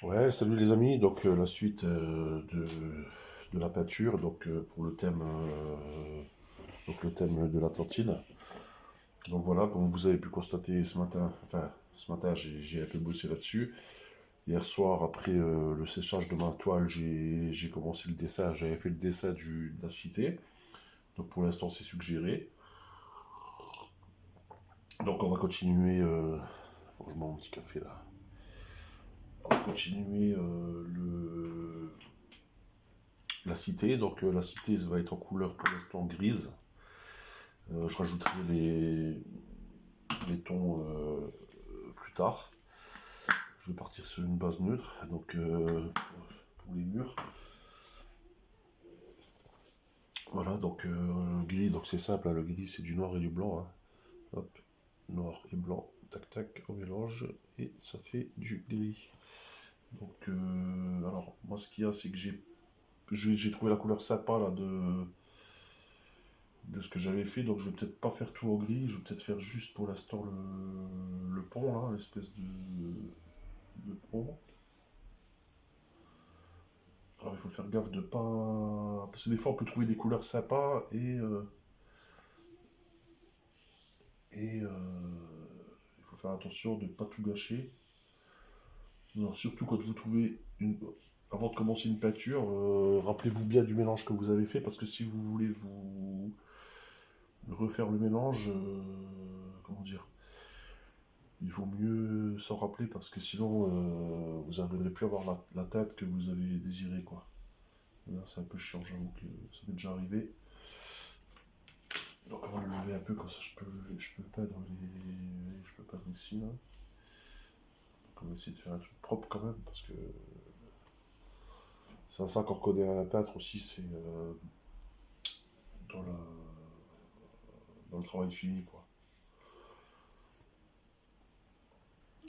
Ouais, salut les amis. Donc la suite de la peinture, pour le thème de l'Atlantide. Donc voilà, comme vous avez pu constater ce matin, j'ai un peu bossé là-dessus. Hier soir, après le séchage de ma toile, j'ai commencé le dessin. J'avais fait le dessin de la cité. Donc pour l'instant, c'est suggéré. Donc on va continuer. Bon, je bois mon petit café là. On va continuer la cité. Donc la cité ça va être en couleur pour l'instant grise. Je rajouterai les tons plus tard. Je vais partir sur une base neutre, pour les murs. Voilà, gris, donc c'est simple, hein, le gris c'est du noir et du blanc. Hein. Hop, noir et blanc, tac tac, on mélange et ça fait du gris. Alors moi ce qu'il y a, c'est que j'ai trouvé la couleur sympa là de ce que j'avais fait, donc je vais peut-être pas faire tout au gris, je vais peut-être faire juste pour l'instant le pont là, l'espèce de pont. Alors il faut faire gaffe de pas. Parce que des fois on peut trouver des couleurs sympas et il faut faire attention de ne pas tout gâcher. Non, surtout quand vous trouvez une. Avant de commencer une peinture, rappelez-vous bien du mélange que vous avez fait parce que si vous voulez vous refaire le mélange, comment dire, il vaut mieux s'en rappeler parce que sinon vous n'arriverez plus à avoir la teinte que vous avez désirée quoi. Là c'est un peu chiant, j'avoue que ça m'est déjà arrivé. Donc on va le lever un peu comme ça je peux peindre je peux peindre ici là. Donc on va essayer de faire un truc propre quand même parce que c'est ça qu'on reconnaît à un peintre aussi, c'est dans, la, dans le travail fini quoi.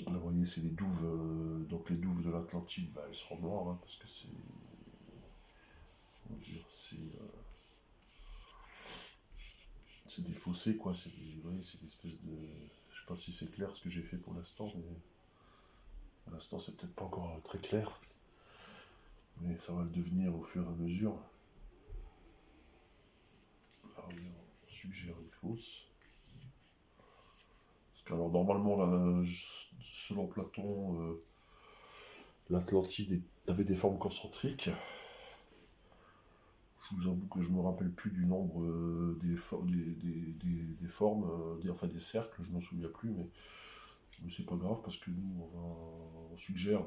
Là vous voyez c'est les douves, donc les douves de l'Atlantide, bah, elles seront noires hein, parce que c'est des fossés quoi, vous voyez, c'est des espèces de, je sais pas si c'est clair ce que j'ai fait pour l'instant, mais pour l'instant c'est peut-être pas encore très clair, mais ça va le devenir au fur et à mesure. Alors, on suggère une fausse. Alors normalement, là, selon Platon, l'Atlantide avait des formes concentriques. Je vous avoue que je me rappelle plus du nombre des formes, enfin des cercles, je m'en souviens plus, mais c'est pas grave parce que nous on suggère,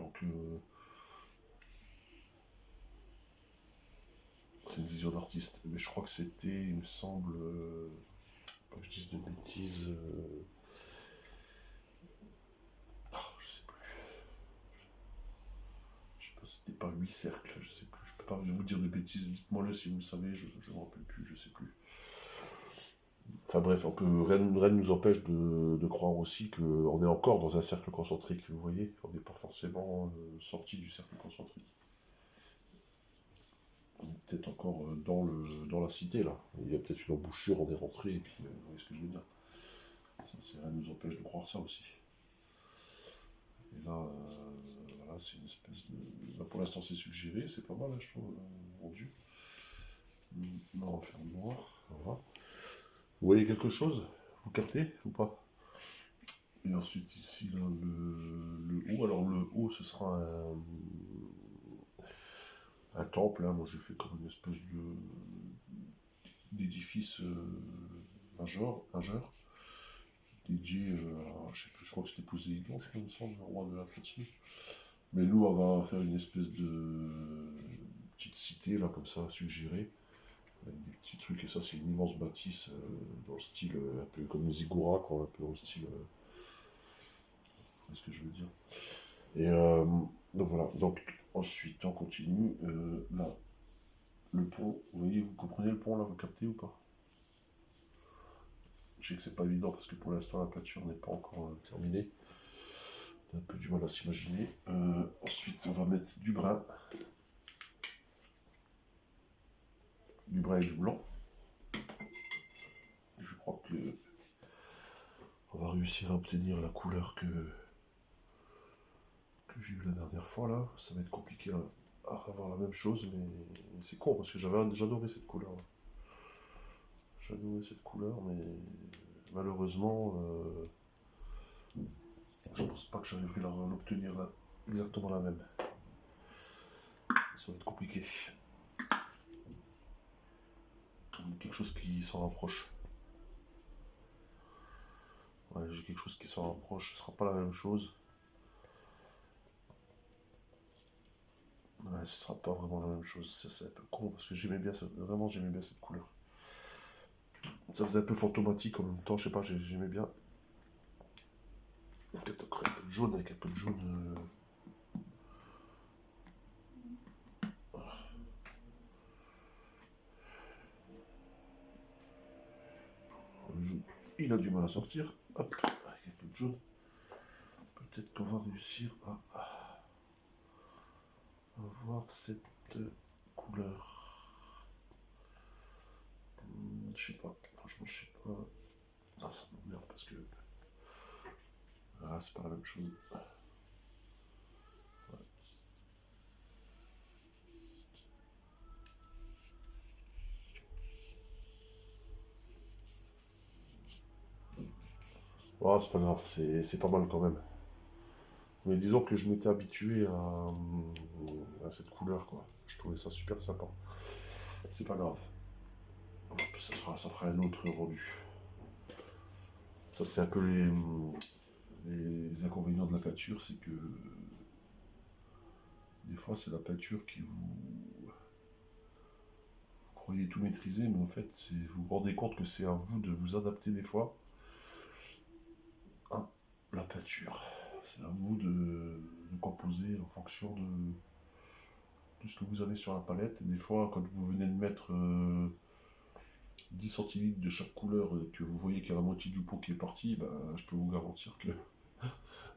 c'est une vision d'artiste. Mais je crois que c'était, il me semble, pas que je dise de bêtises, je sais plus, je sais pas, c'était pas 8 cercles, je sais plus, je peux pas vous dire de bêtises, dites-moi le si vous le savez, je me rappelle plus, je sais plus. Enfin bref, rien ne nous empêche de croire aussi qu'on est encore dans un cercle concentrique, vous voyez, on n'est pas forcément sorti du cercle concentrique. On est peut-être encore dans la cité là. Il y a peut-être une embouchure, on est rentré, et puis vous voyez ce que je veux dire. Rien ne nous empêche de croire ça aussi. Et là, voilà, c'est une espèce de. Là, pour l'instant, c'est suggéré, c'est pas mal, hein, je trouve, rendu. Là, on va faire noir. Voilà. Vous voyez quelque chose? Vous captez ou pas? Et ensuite, ici, là, le haut. Alors, le haut, ce sera un temple. Hein. Moi, j'ai fait comme une espèce d'édifice majeur, dédié je sais plus, je crois que c'était Poséidon, je crois, il me semble, le roi de l'Atlantique. Mais nous, on va faire une espèce de petite cité, là, comme ça, suggérée, avec des petits trucs. Et ça, c'est une immense bâtisse dans le style, un peu comme les Ziggoura, quoi, un peu dans le style. C'est ce que je veux dire. Et donc voilà. Donc ensuite, on continue. Là, le pont. Vous voyez, vous comprenez le pont là, vous captez ou pas? Je sais que c'est pas évident parce que pour l'instant la peinture n'est pas encore terminée. T'as un peu du mal à s'imaginer. Ensuite, on va mettre du brun et du blanc. Et je crois que on va réussir à obtenir la couleur que j'ai eu la dernière fois là. Ça va être compliqué à avoir la même chose, mais c'est con parce que j'adorais cette couleur là. J'adorais cette couleur, mais malheureusement, je pense pas que j'arriverai à l'obtenir là, exactement la même. Ça va être compliqué. Quelque chose qui s'en rapproche. Ouais, j'ai quelque chose qui s'en rapproche, ce sera pas la même chose. Ouais, ce sera pas vraiment la même chose. Ça, c'est un peu con parce que vraiment j'aimais bien cette couleur. Ça faisait un peu fantomatique en même temps, je sais pas, j'aimais bien. Peut-être encore un peu de jaune avec un peu de jaune. Il a du mal à sortir. Hop, avec un peu de jaune. Peut-être qu'on va réussir à avoir cette couleur. Je sais pas, franchement, je sais pas. Ah, ça m'emmerde parce que. Ah, c'est pas la même chose. Ah, c'est pas grave, c'est pas mal quand même. Mais disons que je m'étais habitué à cette couleur, quoi. Je trouvais ça super sympa. C'est pas grave. Ça fera un autre rendu. Ça, c'est un peu les inconvénients de la peinture, c'est que des fois, c'est la peinture qui vous croyez tout maîtriser, mais en fait, vous vous rendez compte que c'est à vous de vous adapter des fois à la peinture. C'est à vous de composer en fonction de ce que vous avez sur la palette. Et des fois, quand vous venez de mettre 10 centilitres de chaque couleur et que vous voyez qu'il y a la moitié du pot qui est parti, ben, je peux vous garantir que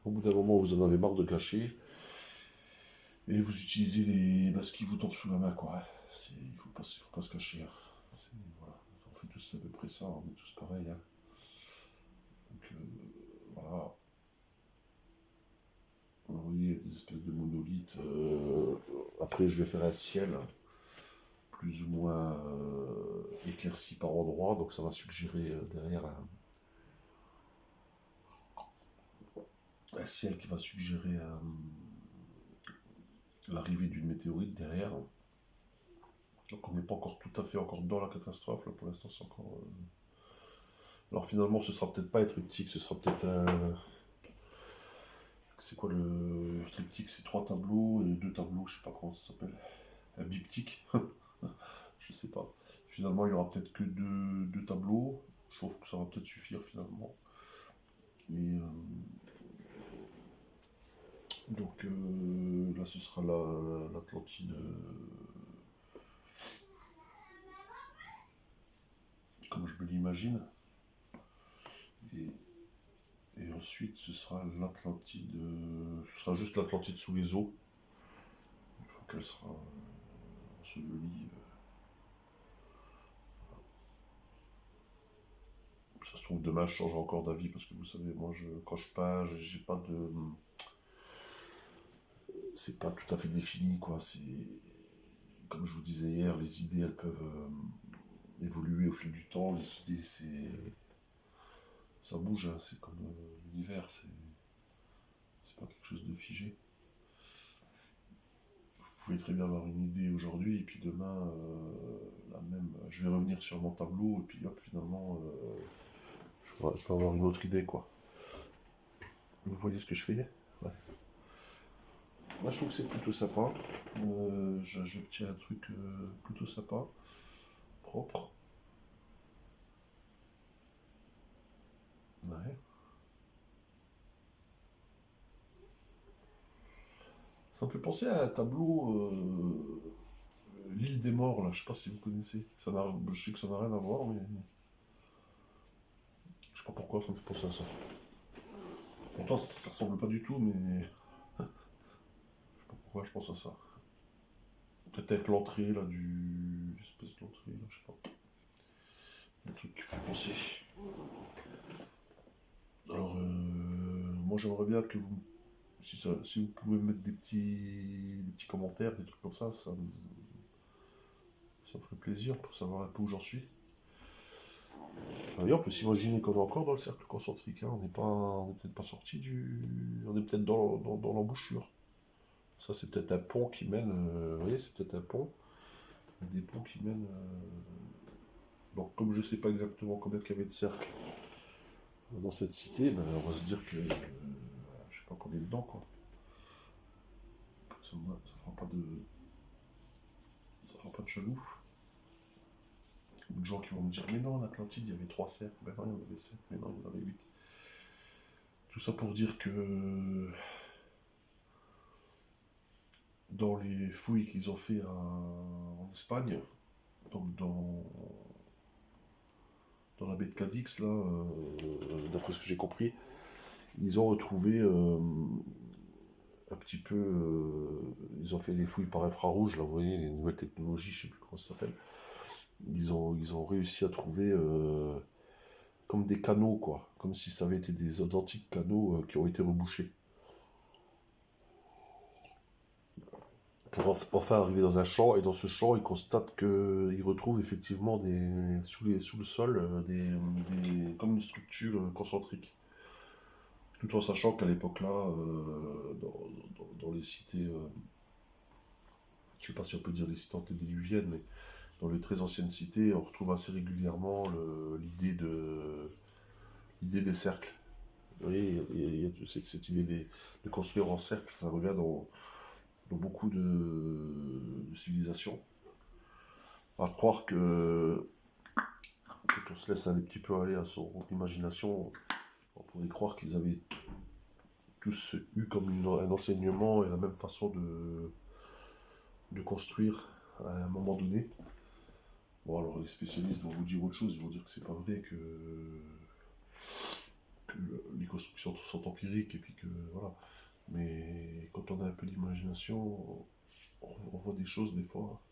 au bout d'un moment, vous en avez marre de cacher et vous utilisez ce qui vous tombe sous la main, quoi. Faut pas se cacher. Hein. Voilà. On fait tous à peu près ça, on est tous pareils. Hein. Donc voilà. Vous voyez, des espèces de monolithes. Après, je vais faire un ciel plus ou moins éclairci par endroits, donc ça va suggérer derrière un ciel qui va suggérer l'arrivée d'une météorite derrière. Donc on n'est pas encore tout à fait encore dans la catastrophe, là pour l'instant c'est encore... Alors finalement ce sera peut-être pas un triptyque, ce sera peut-être un... C'est quoi le triptyque? C'est 3 tableaux et 2 tableaux, je sais pas comment ça s'appelle. Un biptyque. Je sais pas. Finalement il y aura peut-être que deux tableaux. Je trouve que ça va peut-être suffire finalement. Et donc là ce sera l'Atlantide comme je me l'imagine. Et ensuite ce sera l'Atlantide. Ce sera juste l'Atlantide sous les eaux. Une fois qu'elle sera ensevelie. Ça se trouve demain je change encore d'avis parce que vous savez moi quand je peins j'ai pas de. C'est pas tout à fait défini quoi. C'est comme je vous disais hier, les idées elles peuvent évoluer au fil du temps. Les idées ça bouge, hein. C'est comme l'univers, c'est pas quelque chose de figé. Vous pouvez très bien avoir une idée aujourd'hui et puis demain la même. Je vais revenir sur mon tableau et puis hop finalement je vais avoir une autre idée quoi. Vous voyez ce que je fais? Ouais. Moi je trouve que c'est plutôt sympa. J'obtiens un truc plutôt sympa, propre. Ouais. Ça me fait penser à un tableau L'île des morts là, je sais pas si vous connaissez. Je sais que ça n'a rien à voir, mais je sais pas pourquoi ça me fait penser à ça. Pourtant ça ressemble pas du tout, mais je sais pas pourquoi je pense à ça. Peut-être avec l'entrée là du. Espèce d'entrée là, je sais pas. Un truc qui fait penser. Alors moi j'aimerais bien que vous Si vous pouvez mettre des petits commentaires, des trucs comme ça me ferait plaisir pour savoir un peu où j'en suis. D'ailleurs, on peut s'imaginer qu'on est encore dans le cercle concentrique, hein. On n'est peut-être pas sorti on est peut-être dans l'embouchure. Ça, c'est peut-être un pont qui mène. Vous voyez, c'est peut-être un pont. Des ponts qui mènent. Donc, comme je ne sais pas exactement combien il y avait de cercles dans cette cité, ben, on va se dire que. Je sais pas qu'on est dedans, quoi. Ça fera pas de. Ça fera pas de jaloux. Ou de gens qui vont me dire, mais non, en Atlantide, il y avait 3 cercles. Ben non, il y en avait 7, mais non, il y en avait 8. Tout ça pour dire que dans les fouilles qu'ils ont fait en Espagne, donc dans la baie de Cadix, là, d'après ce que j'ai compris, ils ont retrouvé un petit peu. Ils ont fait des fouilles par infrarouge, là, vous voyez, les nouvelles technologies, je sais plus comment ça s'appelle. Ils ont réussi à trouver comme des canaux, quoi. Comme si ça avait été des authentiques canaux qui ont été rebouchés. Pour enfin arriver dans un champ, et dans ce champ, ils constatent qu'ils retrouvent effectivement sous le sol comme une structure concentrique. Tout en sachant qu'à l'époque-là, dans les cités, je ne sais pas si on peut dire des cités antédiluviennes, mais dans les très anciennes cités, on retrouve assez régulièrement l'idée des cercles. Vous voyez, cette idée de construire en cercle, ça revient dans beaucoup de civilisations. À croire que quand on se laisse un petit peu aller à son imagination, on pourrait croire qu'ils avaient tous eu comme un enseignement et la même façon de construire à un moment donné. Bon, alors les spécialistes vont vous dire autre chose, ils vont dire que c'est pas vrai, que les constructions sont empiriques et puis que voilà. Mais quand on a un peu d'imagination, on voit des choses des fois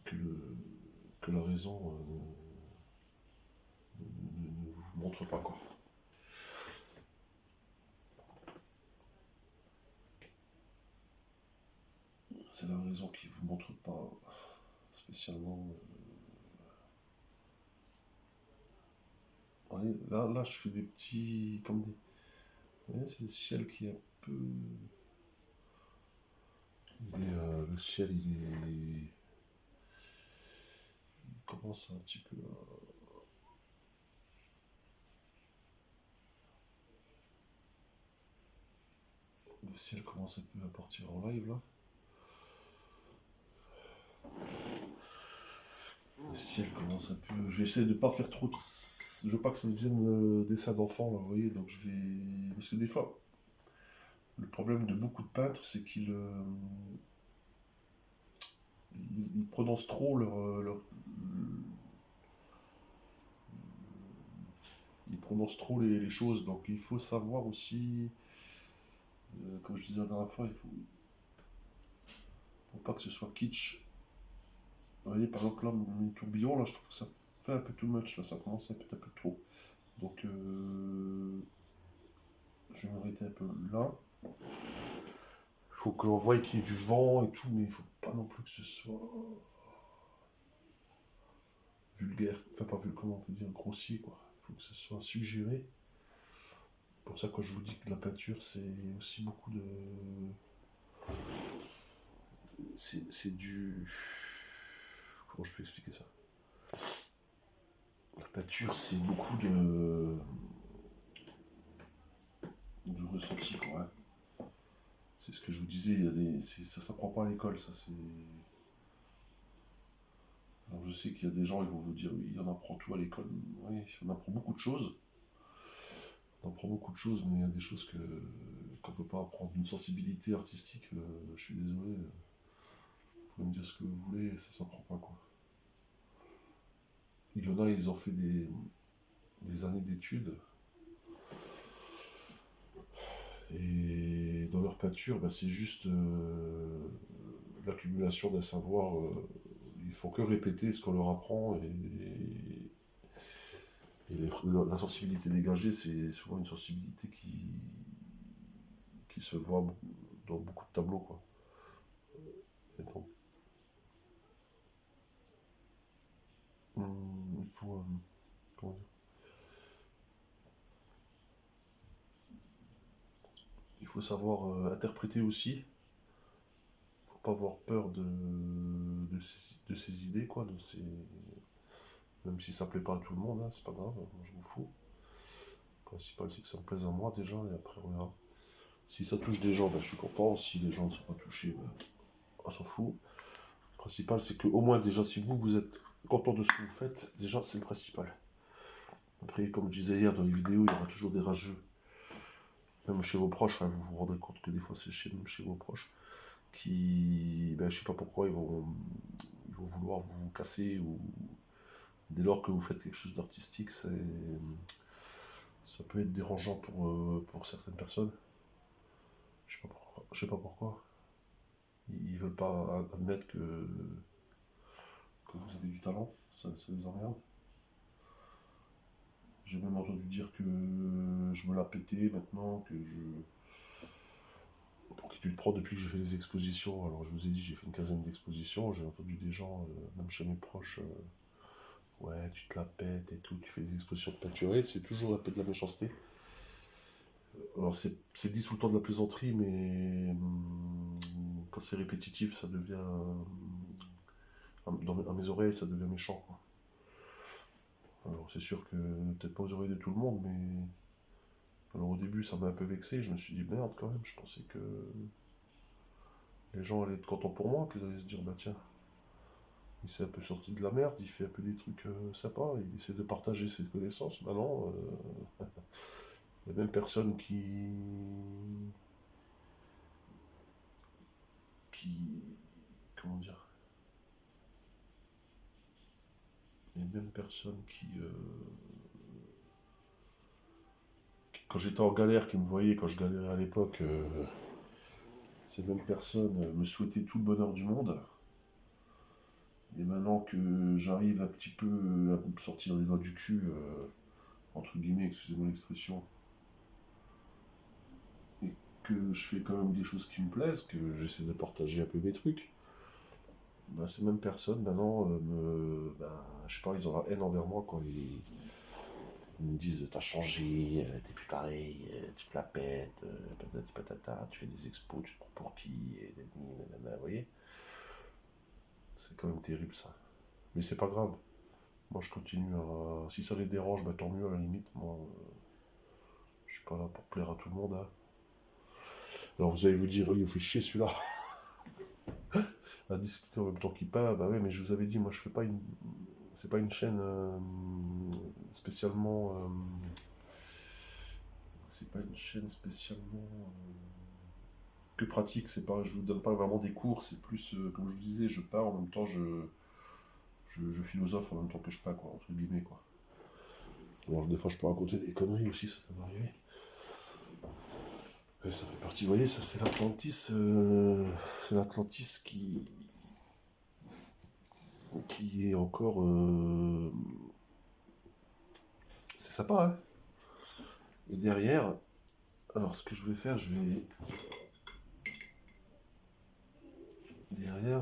que, que la raison ne vous montre pas, quoi. C'est la raison qui vous montre pas spécialement. Là, je fais des petits. Comme des. Vous voyez, c'est le ciel qui est un peu. Le ciel, il commence un petit peu à. Le ciel commence un peu à partir en live là. Le ciel commence un peu. J'essaie de pas faire trop de. Je veux pas que ça devienne dessin d'enfant là, vous voyez, donc je vais. Parce que des fois, le problème de beaucoup de peintres, c'est ils prononcent trop ils prononcent trop les choses, donc il faut savoir aussi, comme je disais la dernière fois, il faut pour pas que ce soit kitsch. Vous voyez, par exemple, là, mes tourbillons, là, je trouve que ça fait un peu too much, là, ça commence à être un peu trop. Donc, je vais m'arrêter un peu là. Il faut que l'on voie qu'il y ait du vent et tout, mais il faut pas non plus que ce soit vulgaire, enfin pas vulgaire, comment on peut dire, grossier, quoi. Il faut que ce soit suggéré. Pour ça, quand je vous dis que la peinture, c'est aussi beaucoup de. C'est du. Comment je peux expliquer ça? La peinture, c'est beaucoup de ressenti, quoi, hein. C'est ce que je vous disais, ça s'apprend pas à l'école, ça c'est. Alors je sais qu'il y a des gens, ils vont vous dire, oui, on apprend tout à l'école. Oui, on apprend beaucoup de choses. On apprend beaucoup de choses, mais il y a des choses qu'on peut pas apprendre. Une sensibilité artistique, je suis désolé, vous pouvez me dire ce que vous voulez, ça s'apprend pas, quoi. Il y en a, ils ont fait des années d'études, et dans leur peinture, ben, c'est juste l'accumulation d'un savoir. Il faut que répéter ce qu'on leur apprend, et la sensibilité dégagée, c'est souvent une sensibilité qui se voit dans beaucoup de tableaux, quoi. Et donc, il faut, comment dire, il faut savoir interpréter aussi. Faut pas avoir peur de ses idées, quoi, même si ça plaît pas à tout le monde, hein, c'est pas grave, moi je m'en fous. Le principal c'est que ça me plaise à moi déjà, et après on verra. Si ça touche des gens, ben, je suis content. Si les gens ne sont pas touchés, ben, on s'en fout. Le principal c'est que au moins déjà si vous êtes content de ce que vous faites, déjà c'est le principal. Après, comme je disais hier dans les vidéos, il y aura toujours des rageux. Même chez vos proches, hein, vous vous rendrez compte que des fois c'est même chez vos proches qui, ben, je sais pas pourquoi, ils vont vouloir vous casser ou dès lors que vous faites quelque chose d'artistique, ça peut être dérangeant pour certaines personnes. Je sais pas pourquoi. Je sais pas pourquoi. Ils veulent pas admettre que vous avez du talent. Ça les emmerde. J'ai même entendu dire que je me la pétais maintenant, que je. Pour qui tu te prends depuis que j'ai fait des expositions. Alors je vous ai dit, j'ai fait une quinzaine d'expositions. J'ai entendu des gens, même chez mes proches, ouais, tu te la pètes et tout, tu fais des expositions de peinture. Et c'est toujours un peu de la méchanceté. Alors c'est dit sous le temps de la plaisanterie, mais quand c'est répétitif, ça devient. À mes oreilles, ça devient méchant, quoi. Alors c'est sûr que peut-être pas aux oreilles de tout le monde, mais alors au début ça m'a un peu vexé, je me suis dit merde quand même, je pensais que les gens allaient être contents pour moi, qu'ils allaient se dire bah tiens, il s'est un peu sorti de la merde, il fait un peu des trucs sympas, il essaie de partager ses connaissances. Bah non, les mêmes personnes qui, comment dire, les mêmes personnes quand j'étais en galère, qui me voyaient quand je galérais à l'époque, ces mêmes personnes me souhaitaient tout le bonheur du monde. Et maintenant que j'arrive un petit peu à me sortir les doigts du cul, entre guillemets, excusez-moi l'expression, et que je fais quand même des choses qui me plaisent, que j'essaie de partager un peu mes trucs, ben, ces mêmes personnes maintenant, je sais pas, ils ont la haine envers moi quand ils me disent t'as changé, t'es plus pareil, tu te la pètes, patati patata, tu fais des expos, tu te prends pour qui, et nanana, vous voyez. C'est quand même terrible ça. Mais c'est pas grave. Moi je continue à. Si ça les dérange, bah, tant mieux à la limite. Moi, je suis pas là pour plaire à tout le monde, hein. Alors vous allez vous dire, il vous fait chier celui-là à discuter en même temps qu'il parle. Bah ouais, mais je vous avais dit, moi je fais pas une. C'est pas une chaîne spécialement. C'est pas une chaîne spécialement que pratique. C'est pas, je vous donne pas vraiment des cours. C'est plus, comme je vous disais, je parle en même temps, je philosophe en même temps que je parle, quoi, entre guillemets, quoi. Alors des fois je peux raconter des conneries aussi, ça peut m'arriver. Et ça fait partie, vous voyez, ça c'est l'Atlantis qui est encore, c'est sympa, hein. Et derrière, alors ce que je vais faire, derrière,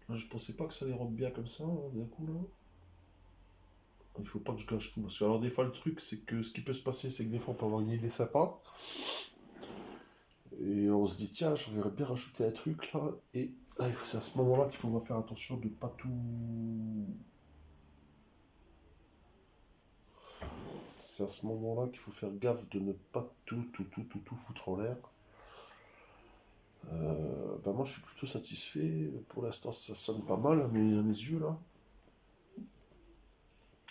là, je pensais pas que ça dérobe bien comme ça, hein, d'un coup là. Il faut pas que je gâche tout, parce que alors des fois le truc, c'est que ce qui peut se passer, c'est que des fois on peut avoir une idée sympa, et on se dit tiens, je vais bien rajouter un truc là, et là, c'est à ce moment-là qu'il faut faire attention de pas tout. C'est à ce moment-là qu'il faut faire gaffe de ne pas tout foutre en l'air. Bah moi je suis plutôt satisfait. Pour l'instant ça sonne pas mal à mes yeux là.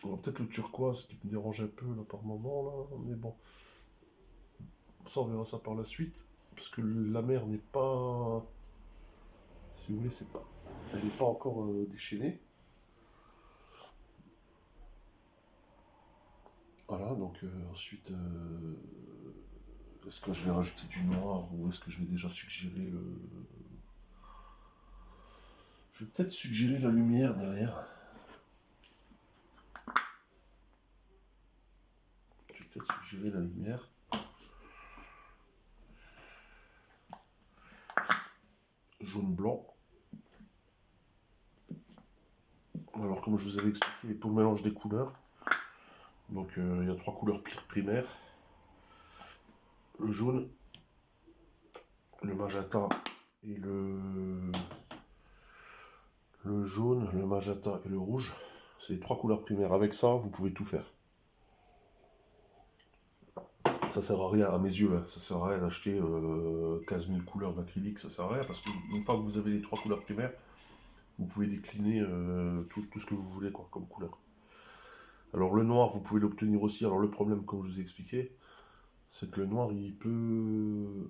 Alors, peut-être le turquoise qui me dérange un peu là par moment là, mais bon, ça on verra ça par la suite. Parce que la mer n'est pas. Si vous voulez, c'est pas. Elle n'est pas encore déchaînée. Voilà, donc ensuite, est-ce que je vais rajouter du noir ou est-ce que je vais déjà suggérer le. Je vais peut-être suggérer la lumière derrière. gérer la lumière. Jaune-blanc. Alors comme je vous avais expliqué, pour le mélange des couleurs, donc il y a 3 couleurs primaires. Le jaune, le magenta et le jaune, le magenta et le rouge. C'est les 3 couleurs primaires. Avec ça, vous pouvez tout faire. Ça sert à rien à mes yeux, hein. Ça sert à rien d'acheter 15 000 couleurs d'acrylique, ça sert à rien parce qu'une fois que vous avez les 3 couleurs primaires, vous pouvez décliner tout ce que vous voulez quoi, comme couleur. Alors le noir, vous pouvez l'obtenir aussi. Alors le problème, comme je vous ai expliqué, c'est que le noir, il peut...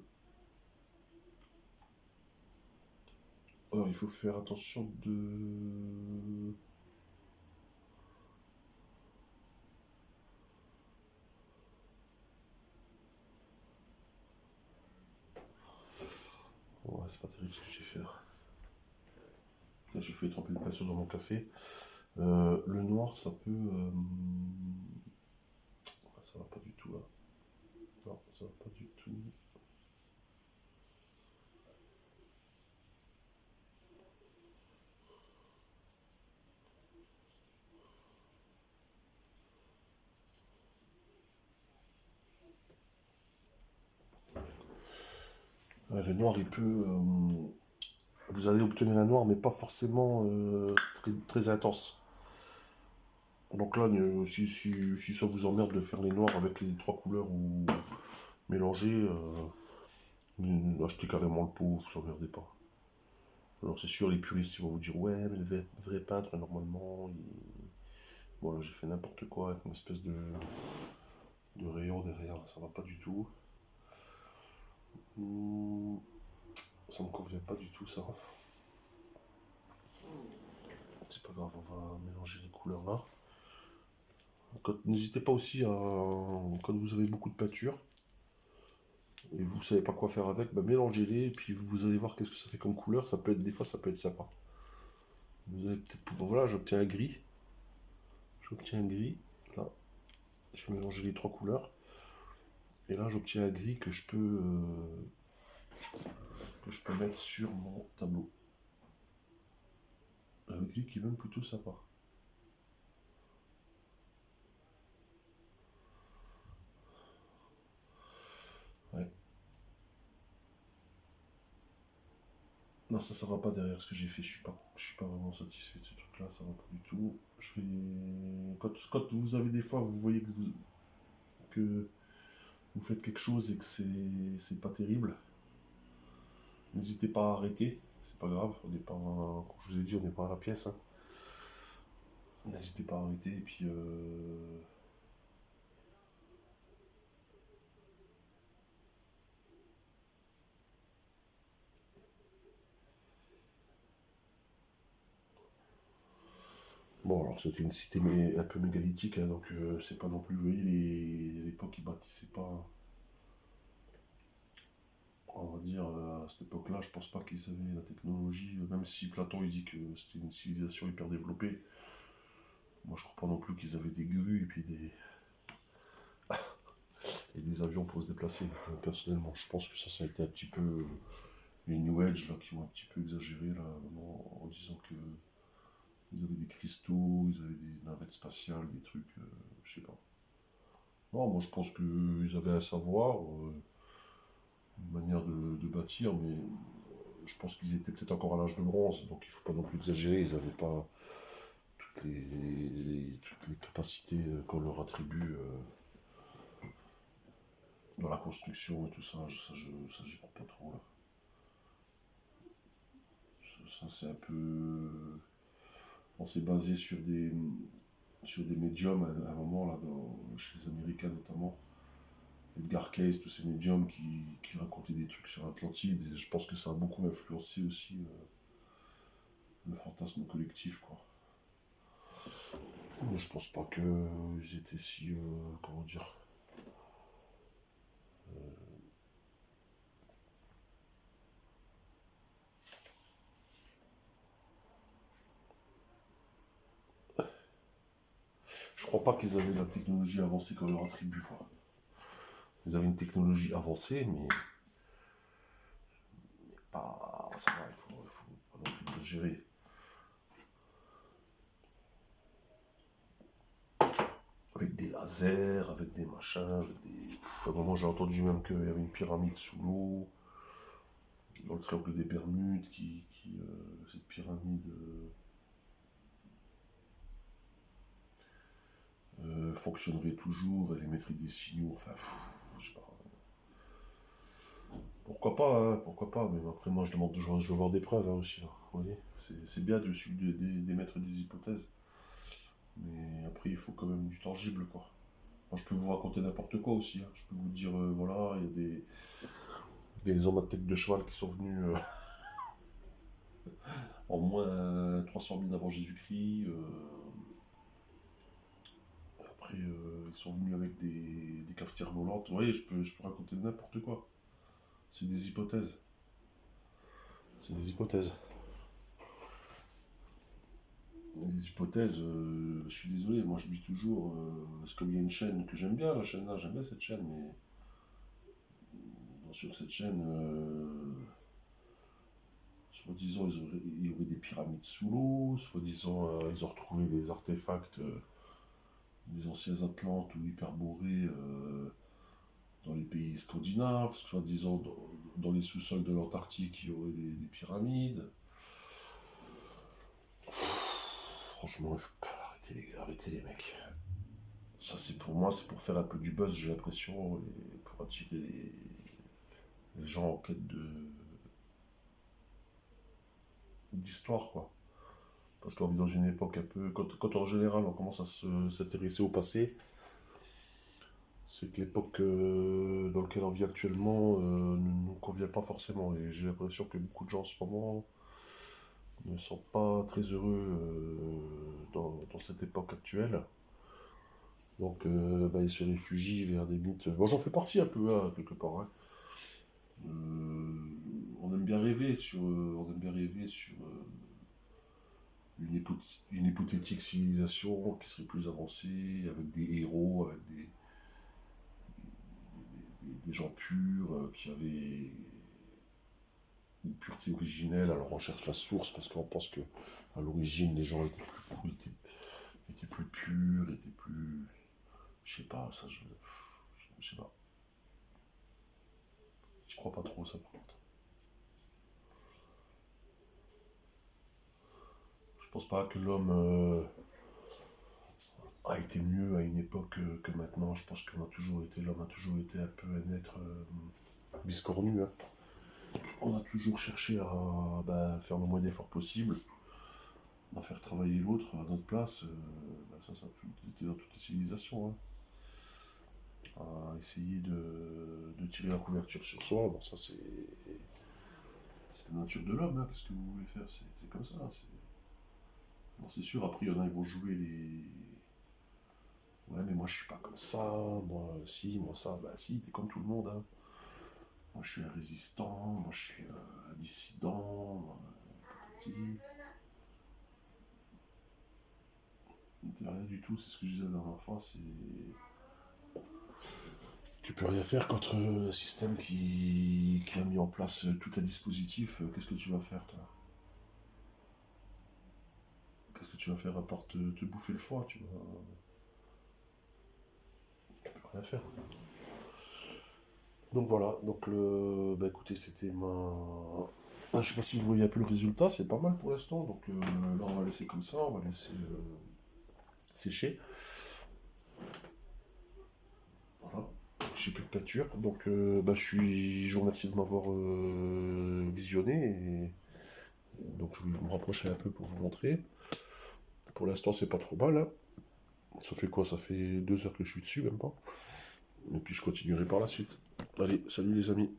Alors il faut faire attention de... Ouais, c'est pas terrible ce que j'ai fait là. Là, j'ai fait tremper le pinceau dans mon café. Le noir, ça peut... Ça va pas du tout là. Non, ça va pas du tout. Ouais, le noir, il peut... vous allez obtenir un noir, mais pas forcément très intense. Donc là, si ça vous emmerde de faire les noirs avec les 3 couleurs ou mélangées, achetez carrément le pot, vous emmerdez pas. Alors c'est sûr, les puristes ils vont vous dire ouais, mais le vrai peintre normalement, bon là j'ai fait n'importe quoi avec une espèce de rayon derrière, ça va pas du tout. Ça me convient pas du tout ça. C'est pas grave, on va mélanger les couleurs là. N'hésitez pas aussi à, quand vous avez beaucoup de peinture et vous savez pas quoi faire avec, bah mélangez-les et puis vous allez voir qu'est-ce que ça fait comme couleur. Ça peut être, des fois ça peut être sympa. Vous allez peut-être pouvoir, voilà, j'obtiens un gris. J'obtiens un gris, là, je vais mélanger les 3 couleurs. Et là j'obtiens un gris que je peux mettre sur mon tableau. Un gris qui est même plutôt sympa. Ouais. Non, ça va pas derrière ce que j'ai fait. Je suis pas vraiment satisfait de ce truc-là. Ça va pas du tout. Je vais quand vous avez des fois, vous voyez que vous faites quelque chose et que c'est pas terrible. N'hésitez pas à arrêter. C'est pas grave. On n'est pas, comme je vous ai dit, on n'est pas à la pièce. Hein. N'hésitez pas à arrêter et puis. Bon, alors c'était une cité un peu mégalithique, hein, donc c'est pas non plus, vous voyez, l'époque ils bâtissaient pas, on va dire, à cette époque-là, je pense pas qu'ils avaient la technologie, même si Platon il dit que c'était une civilisation hyper développée, moi je crois pas non plus qu'ils avaient des grues et puis des avions pour se déplacer, personnellement. Je pense que ça a été un petit peu les New Age là, qui ont un petit peu exagéré là, en disant que ils avaient des cristaux, ils avaient des navettes spatiales, des trucs, je sais pas. Non, moi je pense qu'ils avaient un savoir, une manière de bâtir, mais je pense qu'ils étaient peut-être encore à l'âge de bronze, donc il faut pas non plus exagérer, ils n'avaient pas toutes les capacités qu'on leur attribue dans la construction et tout ça, j'y crois pas trop là. Ça c'est un peu... On s'est basé sur des médiums à un moment là, chez les Américains notamment. Edgar Cayce, tous ces médiums qui racontaient des trucs sur Atlantide, et je pense que ça a beaucoup influencé aussi le fantasme collectif, quoi. Mais je pense pas qu'ils étaient si, comment dire, je crois pas qu'ils avaient la technologie avancée qu'on leur attribue, quoi. Ils avaient une technologie avancée, mais pas, ça va, il faut pas non plus exagérer. Avec des lasers, avec des machins, avec des... À un moment, j'ai entendu même qu'il y avait une pyramide sous l'eau, dans le triangle des Bermudes, cette pyramide fonctionnerait toujours, elle émettrait des signaux, enfin, je sais pas. Pourquoi pas, hein, pourquoi pas, mais après, moi, je veux voir des preuves, hein, aussi, là, vous voyez. C'est bien d'émettre des hypothèses, mais après, il faut quand même du tangible, quoi. Moi, je peux vous raconter n'importe quoi aussi, hein. Je peux vous dire, voilà, il y a des hommes à tête de cheval qui sont venus en moins 300 000 avant Jésus-Christ. Après, ils sont venus avec des cafetières volantes. Vous voyez, je peux raconter n'importe quoi. C'est des hypothèses. C'est des hypothèses. Des hypothèses, je suis désolé, moi je dis toujours, parce qu'il y a une chaîne que j'aime bien, la chaîne là, j'aime bien cette chaîne, mais sur cette chaîne, soi-disant, il y aurait des pyramides sous l'eau, soi-disant, ils ont retrouvé des artefacts des anciens Atlantes ou Hyperborées dans les pays scandinaves, soi-disant, dans les sous-sols de l'Antarctique, il y aurait des pyramides. Franchement, arrêtez les mecs. Ça, c'est pour moi, c'est pour faire un peu du buzz, j'ai l'impression, et pour attirer les gens en quête d'histoire, quoi. Parce qu'on vit dans une époque un peu. Quand en général on commence à s'intéresser au passé, c'est que l'époque dans laquelle on vit actuellement ne nous convient pas forcément. Et j'ai l'impression que beaucoup de gens en ce moment ne sont pas très heureux dans cette époque actuelle. Donc bah, ils se réfugient vers des mythes. Bon, j'en fais partie un peu, hein, quelque part, hein. On aime bien rêver sur une hypothétique civilisation qui serait plus avancée, avec des héros, avec des gens purs, qui avaient une pureté originelle. Alors on cherche la source parce qu'on pense que à l'origine les gens étaient plus purs, étaient plus... Je sais pas, ça je sais pas. Je crois pas trop ça par contre. Je pense pas que l'homme a été mieux à une époque que maintenant. Je pense que l'homme a toujours été un peu un être biscornu, hein. On a toujours cherché à faire le moins d'efforts possible, à faire travailler l'autre à notre place. Ça a tout été dans toutes les civilisations, hein. À essayer de tirer la couverture sur soi. Bon, ça c'est la nature de l'homme, hein. Qu'est-ce que vous voulez faire? C'est comme ça, hein. Bon, c'est sûr, après, il y en a, ils vont jouer les... Ouais, mais moi, je suis pas comme ça. Moi, ça. Bah, si, t'es comme tout le monde, hein. Moi, je suis un résistant. Moi, je suis un dissident. Moi, petit. C'est rien du tout. C'est ce que je disais la dernière fois. C'est... Tu peux rien faire contre un système qui a mis en place tout un dispositif. Qu'est-ce que tu vas faire, toi? Qu'est-ce que tu vas faire à part te bouffer le foie? Tu peux rien faire. Donc voilà, donc bah écoutez, c'était ma... Ah, je sais pas si vous voyez un peu le résultat, c'est pas mal pour l'instant, donc là on va laisser comme ça, on va laisser sécher. Voilà, j'ai plus de peinture, donc je vous remercie de m'avoir visionné, donc je vais me rapprocher un peu pour vous montrer. Pour l'instant c'est pas trop mal, hein. Ça fait quoi? Ça fait 2 heures que je suis dessus, même pas. Et puis je continuerai par la suite. Allez, salut les amis.